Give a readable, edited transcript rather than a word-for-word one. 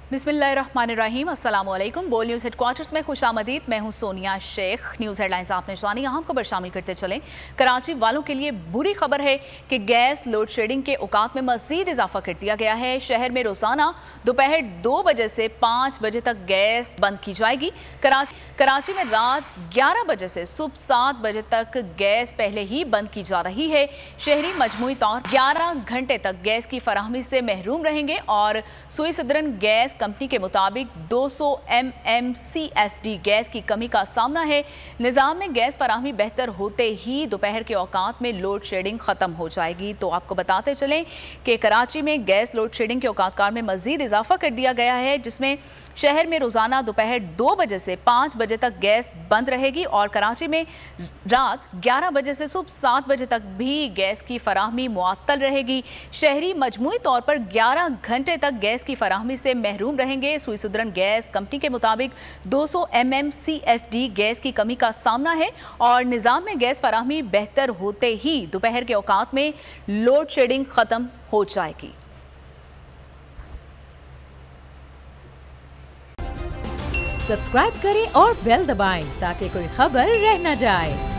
बिस्मिल्लाहिर्रहमानिर्रहीम, अस्सलाम वालेकुम। बोल न्यूज़ हेडक्वार्टर्स में खुशामदीद। मैं हूं सोनिया शेख। न्यूज़ हेडलाइंस आपने जानी, अहम खबर शामिल करते चलें। कराची वालों के लिए बुरी खबर है कि गैस लोड शेडिंग के औकात में मज़ीद इजाफा कर दिया गया है। शहर में रोज़ाना दोपहर 2 बजे से 5 बजे तक गैस बंद की जाएगी। कराची में रात 11 बजे से सुबह 7 बजे तक गैस पहले ही बंद की जा रही है। शहरी मजमूई तौर 11 घंटे तक गैस की फराहमी से महरूम रहेंगे और सुई सदरन गैस कंपनी के मुताबिक 200 MMCFD गैस की कमी का सामना है। निज़ाम में गैस फराहमी बेहतर होते ही दोपहर के औकात में लोड शेडिंग खत्म हो जाएगी। तो आपको बताते चलें कि कराची में गैस लोड शेडिंग के औकात कार में मजीद इजाफा कर दिया गया है, जिसमें शहर में रोजाना दोपहर 2 बजे से 5 बजे तक गैस बंद रहेगी और कराची में रात 11 बजे से सुबह 7 बजे तक भी गैस की फराहमी मुअत्तल रहेगी। शहरी मजमूई तौर पर 11 घंटे तक गैस की फराहमी से महरूम रहेंगे। सुई सुदरन गैस कंपनी के मुताबिक 200 MMCFD गैस की कमी का सामना है और निज़ाम में गैस फराहमी बेहतर होते ही दोपहर के औकात में लोड शेडिंग खत्म हो जाएगी। सब्सक्राइब करें और बेल दबाएं ताकि कोई खबर रह न जाए।